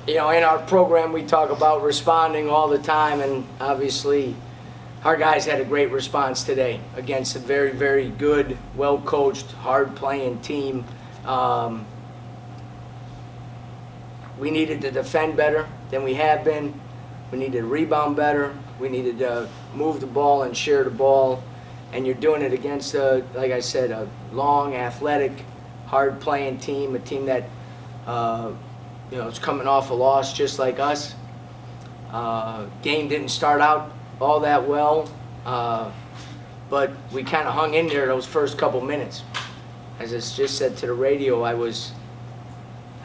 You know, in our program we talk about responding all the time, and obviously our guys had a great response today against a very, very good, well-coached, hard-playing team. We needed to defend better than we have been. We needed to rebound better. We needed to move the ball and share the ball. And you're doing it against, like I said, a long, athletic, hard-playing team, a team that is coming off a loss just like us. Game didn't start out all that well, but we kind of hung in there those first couple minutes. As I just said to the radio, I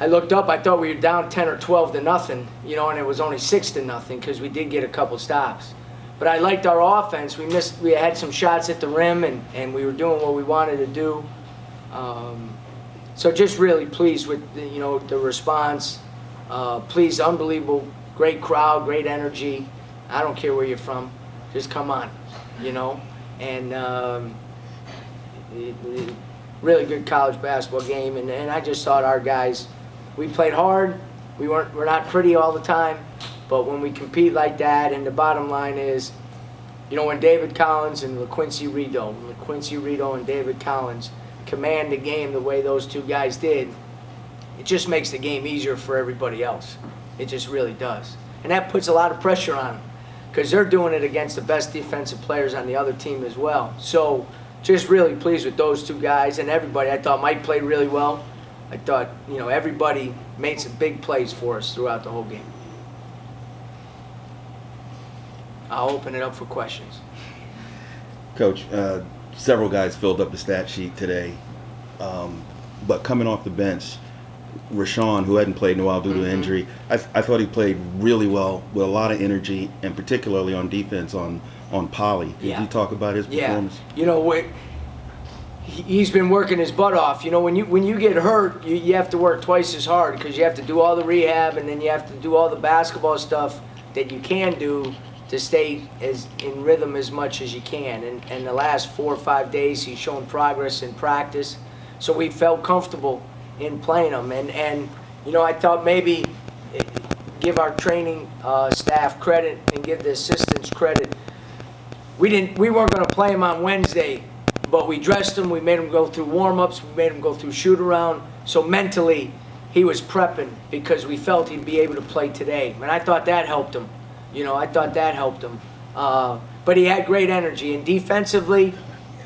looked up, I thought we were down 10 or 12 to nothing, and it was only 6 to nothing because we did get a couple stops. But I liked our offense. We had some shots at the rim, and we were doing what we wanted to do. So just really pleased with the response. Pleased, unbelievable, great crowd, great energy. I don't care where you're from, just come on, And really good college basketball game, and I just thought our guys, we played hard. We're not pretty all the time, but when we compete like that, and the bottom line is, when David Collins and LaQuincy Rito and David Collins command the game the way those two guys did, it just makes the game easier for everybody else. It just really does. And that puts a lot of pressure on them because they're doing it against the best defensive players on the other team as well. So just really pleased with those two guys and everybody. I thought Mike played really well. I thought, everybody made some big plays for us throughout the whole game. I'll open it up for questions. Coach, several guys filled up the stat sheet today, but coming off the bench, Rashawn, who hadn't played in a while due to injury, I thought he played really well with a lot of energy, and particularly on defense on Polly. Did you talk about his performance? Yeah, he's been working his butt off. When you get hurt, you have to work twice as hard because you have to do all the rehab, and then you have to do all the basketball stuff that you can do to stay in rhythm as much as you can. And the last 4 or 5 days, he's shown progress in practice. So we felt comfortable in playing him. And I thought maybe give our training staff credit and give the assistants credit. We weren't going to play him on Wednesday, but we dressed him. We made him go through warm-ups. We made him go through shoot-around. So mentally, he was prepping because we felt he'd be able to play today. And I thought that helped him. But he had great energy. And defensively,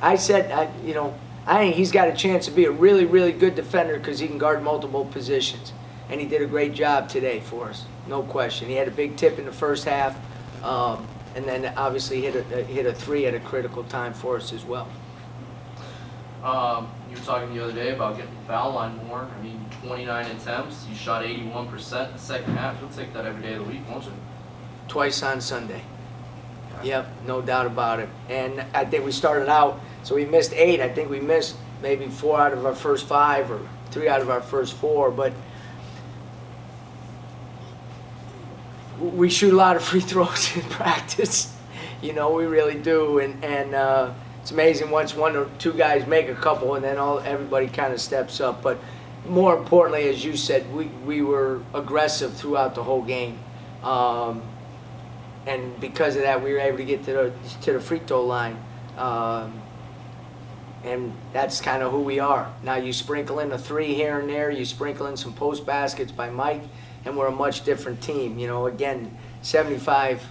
I think he's got a chance to be a really, really good defender because he can guard multiple positions. And he did a great job today for us, no question. He had a big tip in the first half, and then obviously hit a three at a critical time for us as well. You were talking the other day about getting the foul line more. 29 attempts. You shot 81% in the second half. You'll take that every day of the week, won't you? Twice on Sunday. Yep, no doubt about it. And I think we started out, so we missed 8. I think we missed maybe 4 out of our first 5 or 3 out of our first 4. But we shoot a lot of free throws in practice. We really do. And it's amazing once 1 or 2 guys make a couple, and then everybody kind of steps up. But more importantly, as you said, we were aggressive throughout the whole game. And because of that, we were able to get to the free throw line. And that's kind of who we are. Now you sprinkle in a 3 here and there, you sprinkle in some post baskets by Mike, and we're a much different team. Again, 75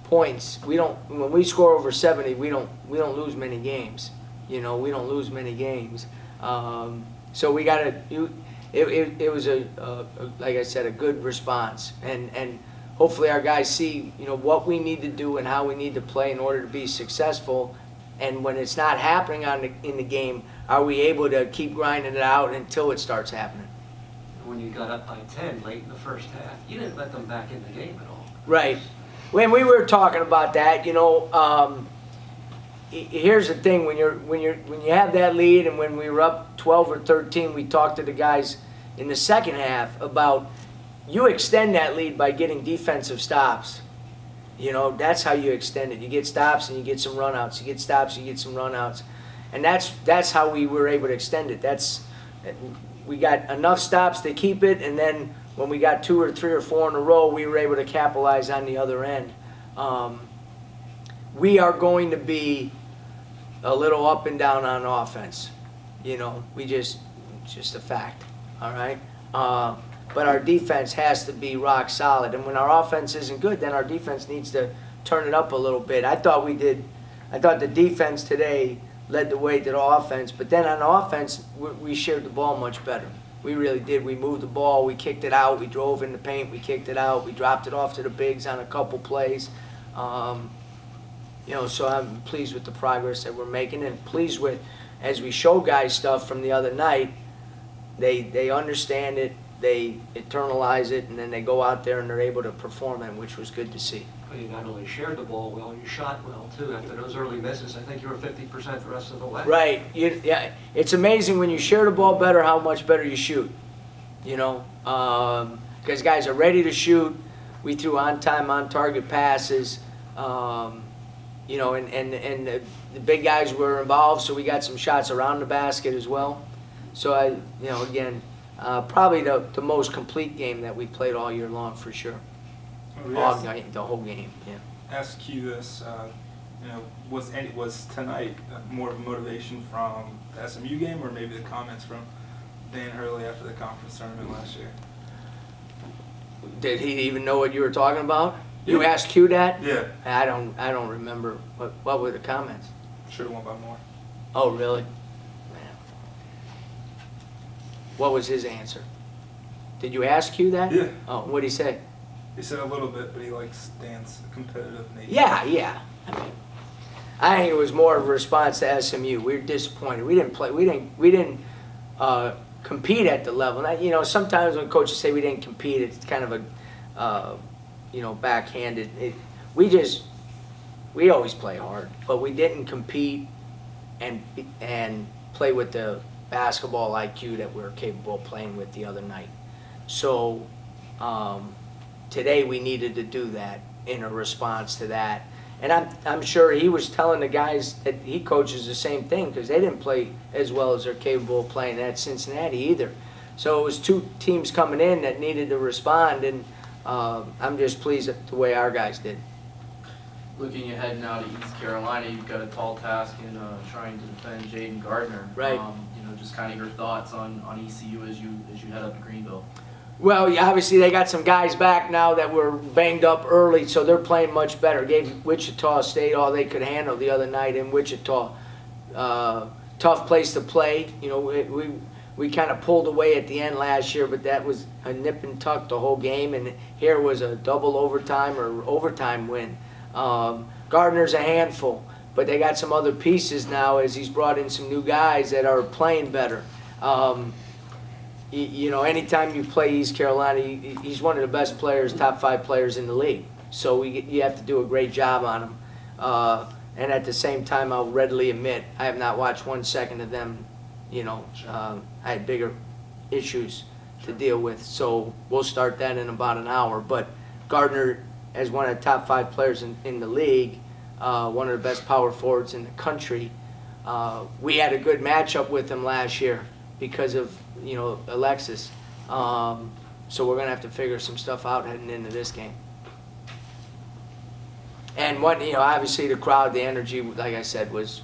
points. When we score over 70, we don't lose many games. We don't lose many games. So we got to. It was like I said, a good response, and hopefully our guys see what we need to do and how we need to play in order to be successful. And when it's not happening in the game, are we able to keep grinding it out until it starts happening? When you got up by 10 late in the first half, you didn't let them back in the game at all. Right. When we were talking about that, here's the thing: when you have that lead, and when we were up 12 or 13, we talked to the guys in the second half about you extend that lead by getting defensive stops. That's how you extend it. You get stops and you get some runouts. You get stops, you get some runouts, and that's how we were able to extend it. We got enough stops to keep it, and then when we got 2 or 3 or 4 in a row, we were able to capitalize on the other end. We are going to be a little up and down on offense. You know, it's just a fact, all right? But our defense has to be rock solid. And when our offense isn't good, then our defense needs to turn it up a little bit. I thought the defense today led the way to the offense. But then on offense, we shared the ball much better. We really did. We moved the ball. We kicked it out. We drove in the paint. We kicked it out. We dropped it off to the bigs on a couple plays. You know, so I'm pleased with the progress that we're making, and pleased with, as we show guys stuff from the other night, they understand it, they internalize it, and then they go out there and they're able to perform it, which was good to see. Well, you not only shared the ball well, you shot well too. After those early misses, I think you were 50% the rest of the way. Right. Yeah. It's amazing when you share the ball better how much better you shoot. You know, because guys are ready to shoot. We threw on-time, on-target passes. You know, and the big guys were involved, so we got some shots around the basket as well. So you know, again, probably the most complete game that we played all year long for sure. All night, the whole game. Yeah. Ask you this, you know, was tonight more of a motivation from the SMU game, or maybe the comments from Dan Hurley after the conference tournament last year? Did he even know what you were talking about? Yeah. You asked Q that? Yeah. I don't remember. What were the comments? Should have won by more. Oh, really? Man. What was his answer? Did you ask Q that? Yeah. Oh, what'd he say? He said a little bit, but he likes Dan's competitive nature. Yeah. I mean, I think it was more of a response to SMU. We were disappointed. We didn't play. We didn't compete at the level. Now, you know, sometimes when coaches say we didn't compete, it's kind of a you know, backhanded. We always play hard, but we didn't compete and play with the basketball IQ that we were capable of playing with the other night. So today we needed to do that in a response to that. And I'm sure he was telling the guys that he coaches the same thing, because they didn't play as well as they're capable of playing at Cincinnati either. So it was 2 teams coming in that needed to respond, and I'm just pleased at the way our guys did. Looking ahead now to East Carolina, you've got a tall task in trying to defend Jaden Gardner. Right. You know, just kind of your thoughts on ECU as you head up to Greenville. Well, yeah, obviously they got some guys back now that were banged up early, so they're playing much better. Gave Wichita State all they could handle the other night in Wichita. Tough place to play. You know, we kind of pulled away at the end last year, but that was a nip and tuck the whole game, and here was a double overtime or overtime win. Gardner's a handful, but they got some other pieces now as he's brought in some new guys that are playing better. You know, anytime you play East Carolina, he's one of the best players, top 5 players in the league. So you have to do a great job on him. And at the same time, I'll readily admit, I have not watched 1 second of them. You know, I had bigger issues to deal with. So we'll start that in about an hour. But Gardner, as one of the top 5 players in the league, one of the best power forwards in the country, we had a good matchup with him last year because of, you know, Alexis. So we're going to have to figure some stuff out heading into this game. And you know, obviously the crowd, the energy, like I said, was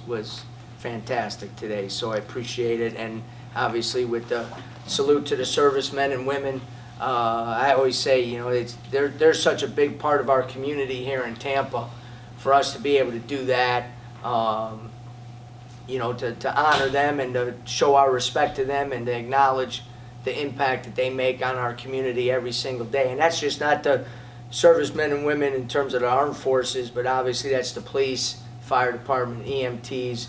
fantastic today. So I appreciate it. And obviously with the salute to the servicemen and women, I always say, you know, they're such a big part of our community here in Tampa. For us to be able to do that, you know, to honor them and to show our respect to them and to acknowledge the impact that they make on our community every single day. And that's just not the servicemen and women in terms of the armed forces, but obviously that's the police, fire department, EMTs.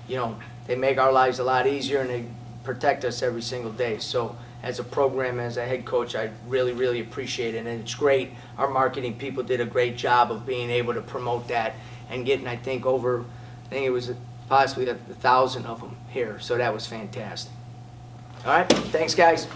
You know, they make our lives a lot easier and they protect us every single day. So as a program, as a head coach, I really, really appreciate it. And it's great. Our marketing people did a great job of being able to promote that and getting, I think it was possibly 1,000 of them here. So that was fantastic. All right, thanks guys.